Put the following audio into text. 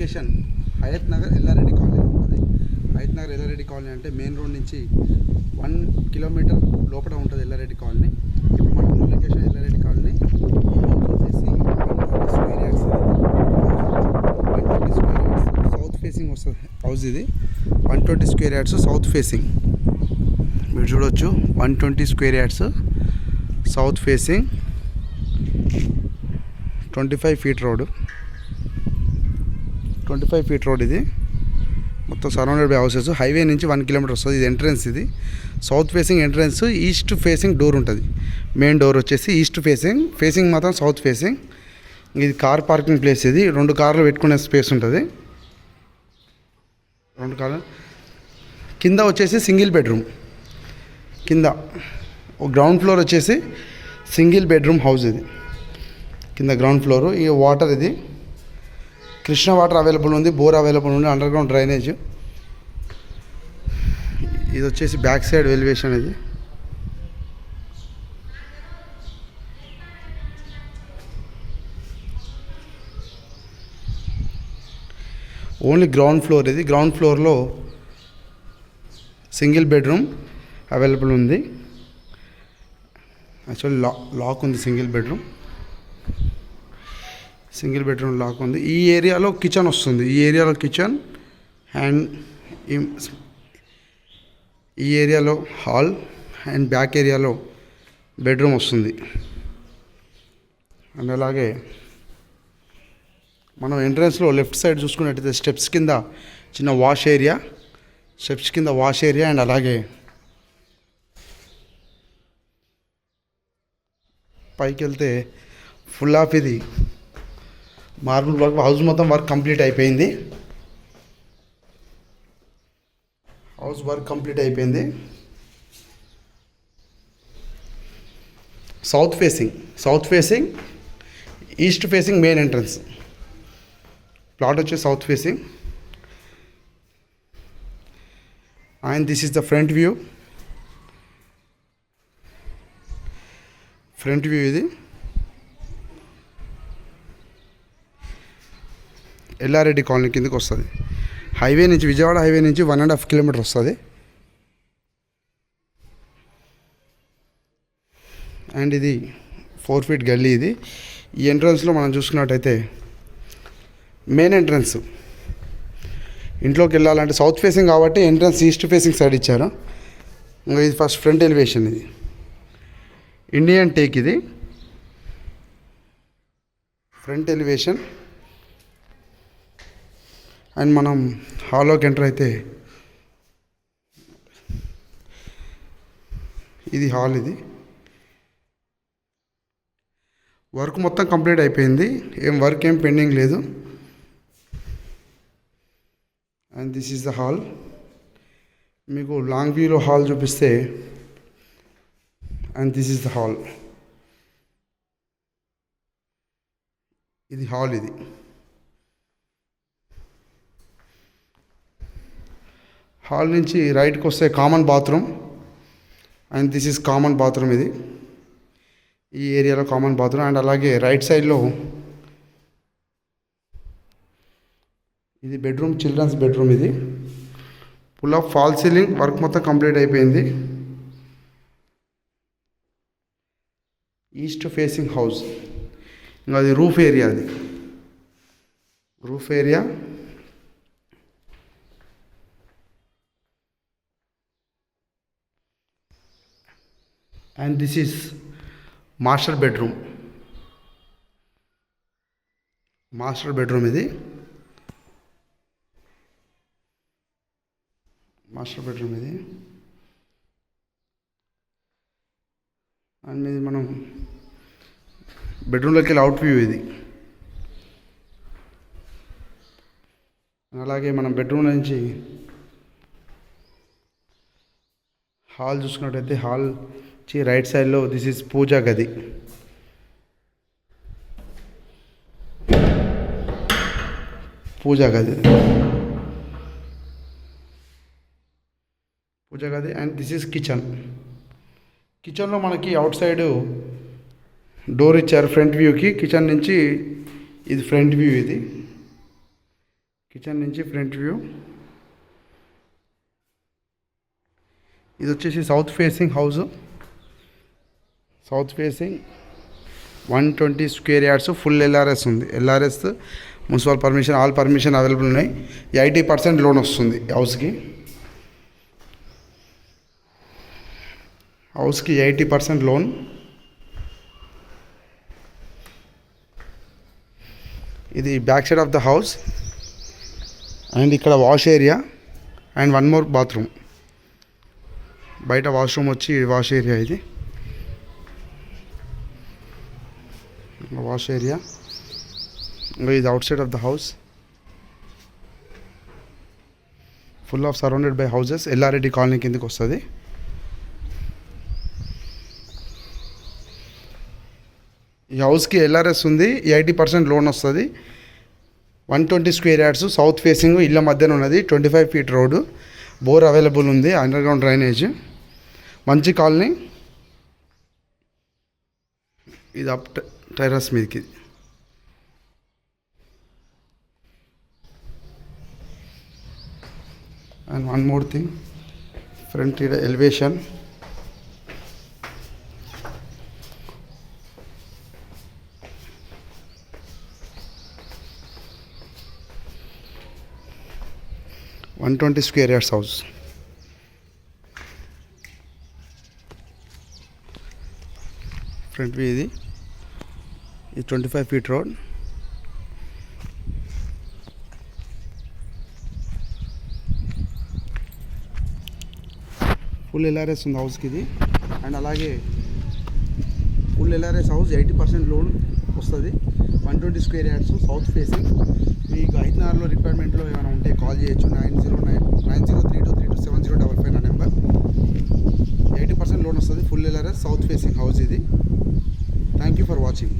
Location Hayath Nagar Yellareddy colony ఉంటుంది. Hayath Nagar Yellareddy colony అంటే main road నుంచి 1 కిలోమీటర్ లోపల ఉంటుంది ఎల్లారెడ్డి కాలనీ. ఇప్పుడు మనం ఉన్న లొకేషన్ ఎల్లారెడ్డి కాలనీ. వచ్చేసి 120 square yards, 120 square yards south facing వస్తుంది హౌస్ ఇది. 120 స్క్వేర్ యార్డ్స్ సౌత్ ఫేసింగ్ మీరు చూడవచ్చు. 120 square yards south facing, 25 feet road, 25 feet road ఇది. మొత్తం సరౌండెడ్ బై హౌసెస్. హైవే నుంచి 1 కిలోమీటర్ వస్తుంది. ఇది ఎంట్రన్స్, ఇది south facing entrance. East facing door ఉంటుంది. మెయిన్ డోర్ వచ్చేసి ఈస్ట్ ఫేసింగ్ మాత్రం సౌత్ ఫేసింగ్. ఇది కార్ పార్కింగ్ ప్లేస్. ఇది 2 కార్లు పెట్టుకునే స్పేస్ ఉంటుంది. 2 కార్లు. కింద వచ్చేసి సింగిల్ బెడ్రూమ్. కింద గ్రౌండ్ ఫ్లోర్ వచ్చేసి సింగిల్ బెడ్రూమ్ హౌస్ ఇది. కింద గ్రౌండ్ ఫ్లోరు. ఈ వాటర్ ఇది కృష్ణ వాటర్ అవైలబుల్ ఉంది, బోర్ అవైలబుల్ ఉంది, అండర్ గ్రౌండ్ డ్రైనేజ్. ఇది వచ్చేసి బ్యాక్ సైడ్ ఎలివేషన్. ఇది ఓన్లీ గ్రౌండ్ ఫ్లోర్. ఇది గ్రౌండ్ ఫ్లోర్లో సింగిల్ బెడ్రూమ్ అవైలబుల్ ఉంది. యాక్చువల్లీ లాక్ ఉంది. సింగిల్ బెడ్రూమ్ లాక్ ఉంది. ఈ ఏరియాలో కిచెన్ వస్తుంది. ఈ ఏరియాలో కిచెన్ అండ్ ఈ ఏరియాలో హాల్ అండ్ బ్యాక్ ఏరియాలో బెడ్రూమ్ వస్తుంది. అండ్ అలాగే మనం ఎంట్రన్స్లో లెఫ్ట్ సైడ్ చూసుకున్నట్టయితే స్టెప్స్ కింద చిన్న వాష్ ఏరియా, అండ్ అలాగే పైకి వెళ్తే ఫుల్ ఆఫ్ ఇది మార్బుల్ వర్క్. హౌస్ మొత్తం వర్క్ కంప్లీట్ అయిపోయింది. South facing east facing main entrance. Plot వచ్చి south facing. And this is the front view. ఇది ఎల్లారెడ్డి కాలనీ కిందకి వస్తుంది. హైవే నుంచి, విజయవాడ హైవే నుంచి 1.5 కిలోమీటర్ వస్తుంది. అండ్ ఇది 4 ఫీట్ గల్లీ. ఇది ఈ ఎంట్రన్స్లో మనం చూసుకున్నట్టయితే మెయిన్ ఎంట్రన్స్. ఇంట్లోకి వెళ్ళాలంటే సౌత్ ఫేసింగ్ కాబట్టి ఎంట్రన్స్ ఈస్ట్ ఫేసింగ్ సైడ్ ఇచ్చారు. ఇంకా ఇది ఫస్ట్ ఫ్రంట్ ఎలివేషన్. ఇది ఇండియన్ టేక్. ఇది ఫ్రంట్ ఎలివేషన్. అండ్ మనం హాల్లోకి ఎంటర్ అయితే ఇది హాల్. ఇది వర్క్ మొత్తం కంప్లీట్ అయిపోయింది. వర్క్ ఏం పెండింగ్ లేదు. And this is the hall. మీకు లాంగ్ వ్యూలో హాల్ చూపిస్తే, and this is the hall. ఇది హాల్. ఇది హాల్ నుంచి రైట్కి వస్తే common bathroom. And this is common bathroom. ఇది ఈ ఏరియాలో కామన్ బాత్రూమ్. అండ్ అలాగే రైట్ సైడ్లో ఇది బెడ్రూమ్, చిల్డ్రన్స్ బెడ్రూమ్. ఇది full of fall ceiling. Work మొత్తం కంప్లీట్ అయిపోయింది. East facing house. ఇంకా అది roof area. And this is master bedroom. ఇది మాస్టర్ బెడ్రూమ్. ఇది అండ్ ఇది మనం బెడ్రూమ్లోకి వెళ్ళి అవుట్ వ్యూ. ఇది అలాగే మనం బెడ్రూమ్ నుంచి హాల్ చూసుకున్నట్టయితే హాల్ రైట్ సైడ్లో దిస్ ఈజ్ పూజా గది. అండ్ దిస్ ఈజ్ కిచెన్లో మనకి అవుట్ సైడ్ డోర్ ఇచ్చారు ఫ్రంట్ వ్యూకి. కిచెన్ నుంచి ఇది ఫ్రంట్ వ్యూ. ఇది కిచెన్ నుంచి ఫ్రంట్ వ్యూ. ఇది వచ్చేసి south facing house. South facing 120 square yards, full LRS ఉంది. LRS, municipal permission, all permission available ఉన్నాయి. 80% లోన్ వస్తుంది హౌస్కి. 80% లోన్. ఇది back side of the house. And ఇక్కడ wash area and 1 more bathroom. బయట వాష్రూమ్ వచ్చి వాష్ ఏరియా. ఇది wash area. ఇది outside of the house. Full of surrounded by houses. Yellareddy colony కిందకి వస్తుంది. ఈ హౌస్కి ఎల్ఆర్ఎస్ ఉంది. 80% లోన్ వస్తుంది. 120 స్క్వేర్ యార్డ్స్, సౌత్ ఫేసింగ్, ఇళ్ళ మధ్యన ఉన్నది. 25 feet రోడ్డు. బోర్ అవైలబుల్ ఉంది. Underground drainage. మంచి కాలనీ. ఇది అప్ టెర్రస్ మీదకి. And 1 more thing, front elevation. $120 square yards house. Front view ఇది. 25 feet రోడ్. ఫుల్ ఎల్ఆర్ఎస్ ఉంది హౌస్కి ఇది. అండ్ అలాగే ఫుల్ ఎల్ఆర్ఎస్ హౌస్, 80% లోన్ వస్తుంది. 120 స్క్వేర్ యార్డ్స్, సౌత్ ఫేసింగ్. మీకు హైదరాబాద్లో రిక్వైర్మెంట్లో ఏమైనా ఉంటే కాల్ చేయొచ్చు. 9032327055 నా నెంబర్. 80% లోన్ వస్తుంది. Full LRS, south facing house ఇది. Thank you for watching.